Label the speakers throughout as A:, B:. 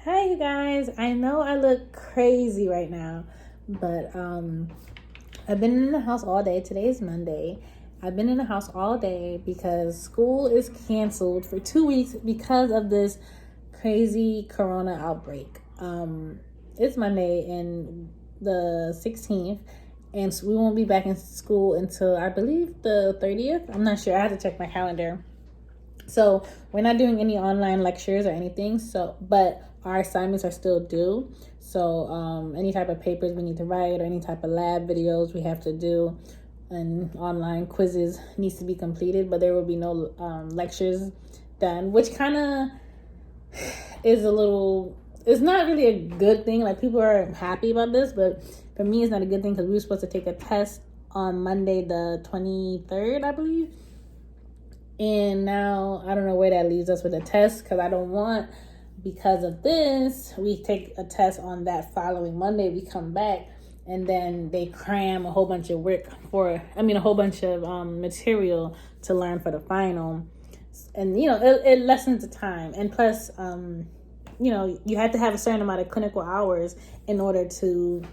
A: Hi, you guys. I know I look crazy right now, but I've been in the house all day. Today is Monday. I've been in the house all day because school is canceled for 2 weeks because of this crazy corona outbreak. It's Monday and the 16th, and we won't be back in school until I believe the 30th. I'm not sure. I have to check my calendar. So we're not doing any online lectures or anything. But our assignments are still due. So any type of papers we need to write or any type of lab videos we have to do, and online quizzes needs to be completed. But there will be no lectures done, which kind of is a little. It's not really a good thing. Like, people are happy about this, but for me, it's not a good thing because we were supposed to take a test on Monday the 23rd, I believe. And now I don't know where that leaves us with a test, because I don't want, because of this, we take a test on that following Monday. We come back and then they cram a whole bunch of a whole bunch of material to learn for the final. And, it lessens the time. And plus, you have to have a certain amount of clinical hours in order to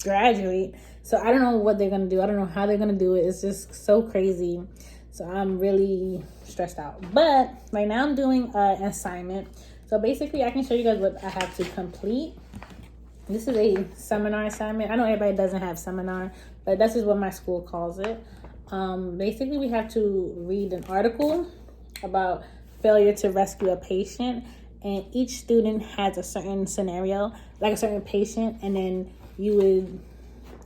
A: graduate. So I don't know what they're going to do. I don't know how they're going to do it. It's just so crazy. So I'm really stressed out. But right now I'm doing an assignment. So basically I can show you guys what I have to complete. This is a seminar assignment. I know everybody doesn't have seminar, but this is what my school calls it. Basically we have to read an article about failure to rescue a patient. And each student has a certain scenario, like a certain patient. And then you would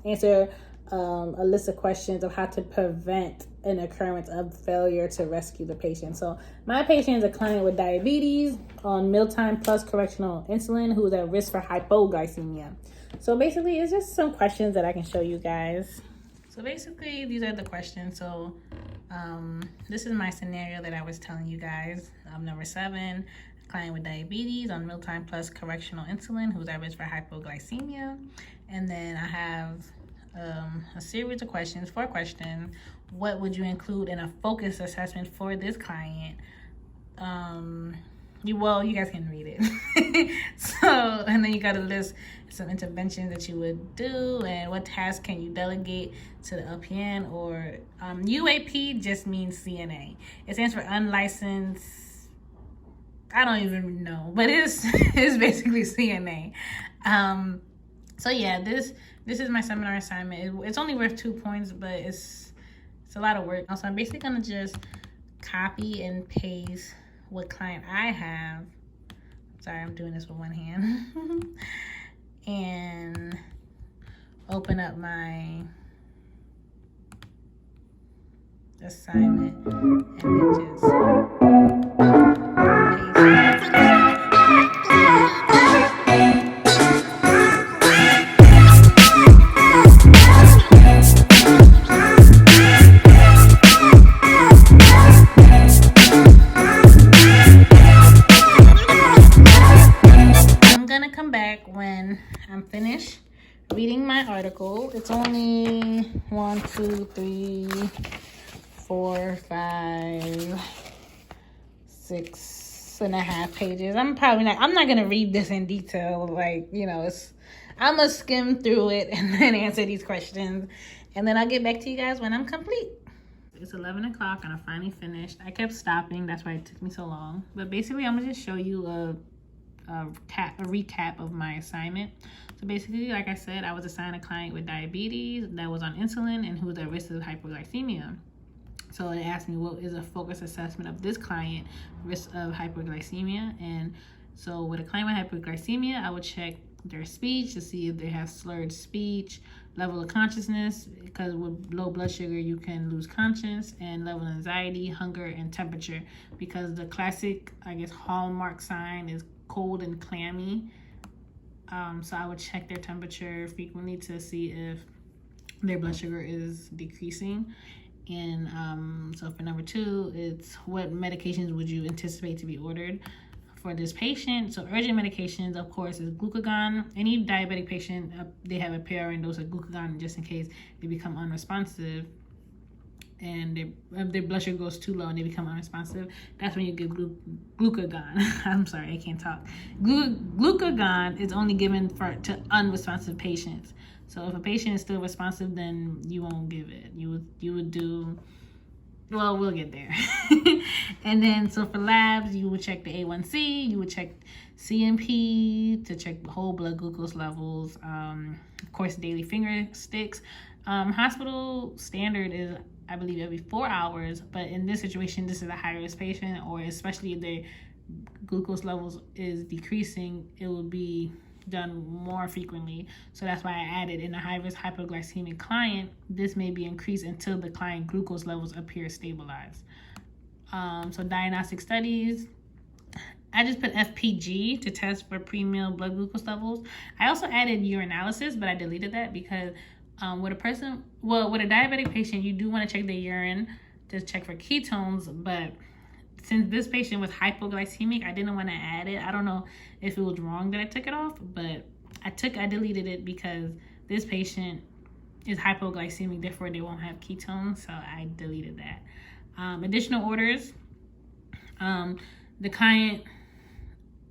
A: answer a list of questions of how to prevent an occurrence of failure to rescue the patient. So my patient is a client with diabetes on mealtime plus correctional insulin who is at risk for hypoglycemia. So basically it's just some questions that I can show you guys. So basically these are the questions. So this is my scenario that I was telling you guys. Number 7, client with diabetes on mealtime plus correctional insulin who's at risk for hypoglycemia. And then I have a series of questions, 4 questions. What would you include in a focus assessment for this client? You guys can read it. And then you got to list some interventions that you would do, and what tasks can you delegate to the LPN, or UAP just means CNA. It stands for unlicensed. I don't even know, but it's basically CNA. So yeah, this is my seminar assignment. It's only worth 2 points, but it's a lot of work. So I'm basically gonna just copy and paste what client I have. Sorry, I'm doing this with one hand. And open up my assignment and then just paste it. When I'm finished reading my article. It's only 1, 2, 3, 4, 5, 6.5 pages. I'm not gonna read this in detail. I'm gonna skim through it and then answer these questions, and then I'll get back to you guys when I'm complete. It's 11 o'clock and I finally finished. I kept stopping, that's why it took me so long. But basically I'm gonna just show you a recap of my assignment. So basically, like I said, I was assigned a client with diabetes that was on insulin and who was at risk of hypoglycemia. So it asked me what is a focus assessment of this client risk of hypoglycemia. And so with a client with hypoglycemia, I would check their speech to see if they have slurred speech, level of consciousness, because with low blood sugar you can lose conscience, and level of anxiety, hunger, and temperature, because the classic, hallmark sign is cold and clammy. So I would check their temperature frequently to see if their blood sugar is decreasing. And so for number 2, it's what medications would you anticipate to be ordered for this patient. So urgent medications, of course, is glucagon. Any diabetic patient, they have a PRN dose of glucagon just in case they become unresponsive. and their blood sugar goes too low and they become unresponsive, that's when you give glucagon. I'm sorry, I can't talk. Glucagon is only given to unresponsive patients. So if a patient is still responsive, then you won't give it. You would do, well, we'll get there. And then, so for labs, you would check the A1C, you would check CMP to check the whole blood glucose levels, of course, daily finger sticks. Hospital standard is, I believe, every 4 hours, but in this situation, this is a high-risk patient, or especially if their glucose levels is decreasing, it will be done more frequently. So that's why I added in a high-risk hypoglycemic client, this may be increased until the client glucose levels appear stabilized. So diagnostic studies, I just put FPG to test for pre-meal blood glucose levels. I also added urinalysis, but I deleted that because with a diabetic patient, you do want to check the urine to check for ketones, but since this patient was hypoglycemic, I didn't want to add it. I don't know if it was wrong that I took it off, but I deleted it because this patient is hypoglycemic, therefore they won't have ketones, so I deleted that. Additional orders, the client,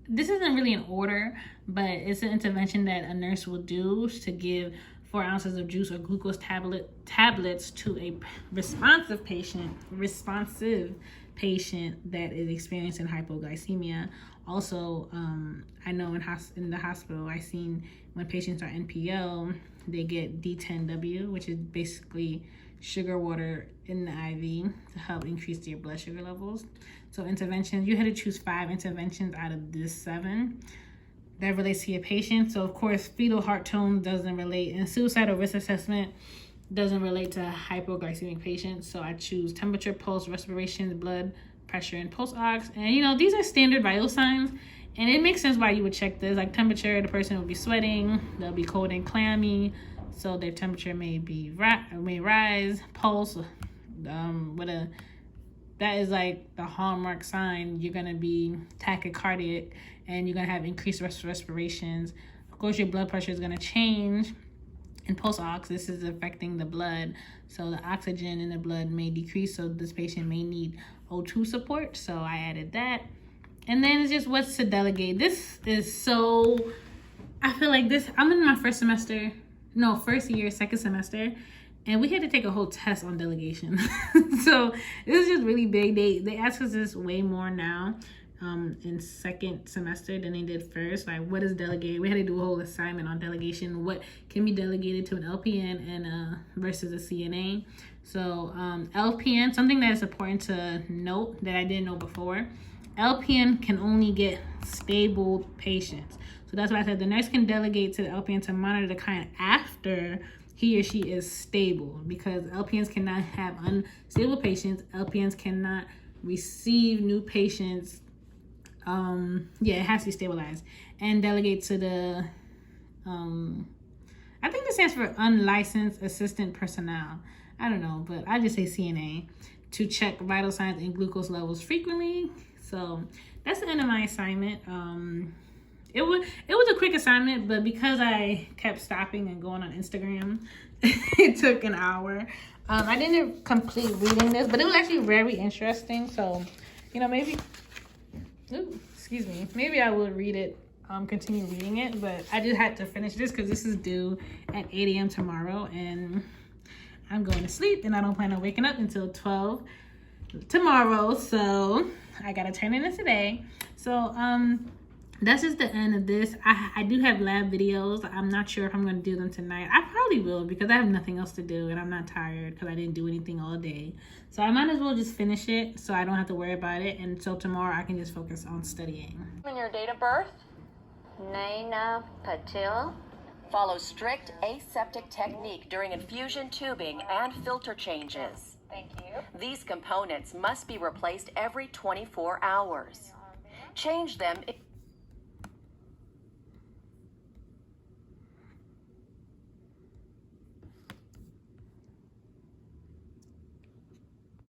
A: this isn't really an order, but it's an intervention that a nurse will do to give 4 ounces of juice or glucose tablets to a responsive patient that is experiencing hypoglycemia. Also, I know in the hospital, I've seen when patients are NPO, they get D10W, which is basically sugar water in the IV to help increase their blood sugar levels. So interventions, you had to choose 5 interventions out of this 7 that relates to your patient. So of course, fetal heart tone doesn't relate, and suicidal risk assessment doesn't relate to hypoglycemic patients. So I choose temperature, pulse, respiration, blood pressure, and pulse ox. And these are standard vital signs, and it makes sense why you would check this. Like temperature, the person will be sweating, they'll be cold and clammy, so their temperature may rise. Pulse, that is like the hallmark sign. You're gonna be tachycardic and you're gonna have increased respirations. Of course, your blood pressure is gonna change. And pulse ox, this is affecting the blood, so the oxygen in the blood may decrease, so this patient may need O2 support, so I added that. And then it's just what's to delegate. This is so, I feel like this, I'm in my first year, second semester, and we had to take a whole test on delegation. So this is just really big. They ask us this way more now in second semester than they did first. Like, what is delegated? We had to do a whole assignment on delegation. What can be delegated to an LPN and versus a CNA. So LPN, something that is important to note that I didn't know before, LPN can only get stable patients. So that's why I said the nurse can delegate to the LPN to monitor the client after he or she is stable, because LPNs cannot have unstable patients. LPNs cannot receive new patients. It has to be stabilized. And delegate to the, I think this stands for unlicensed assistant personnel. I don't know, but I just say CNA, to check vital signs and glucose levels frequently. So that's the end of my assignment. It was a quick assignment, but because I kept stopping and going on Instagram, it took an hour. I didn't complete reading this, but it was actually very interesting. So, maybe, maybe I will read it, continue reading it, but I just had to finish this because this is due at 8 a.m. tomorrow, and I'm going to sleep, and I don't plan on waking up until 12 tomorrow, so I gotta turn it in today. So that's just the end of this. I do have lab videos. I'm not sure if I'm going to do them tonight. I probably will, because I have nothing else to do and I'm not tired because I didn't do anything all day. So I might as well just finish it so I don't have to worry about it. And so tomorrow I can just focus on studying.
B: And your date of birth? Naina Patil. Follow strict aseptic technique during infusion tubing and filter changes.
C: Thank you.
B: These components must be replaced every 24 hours. Change them if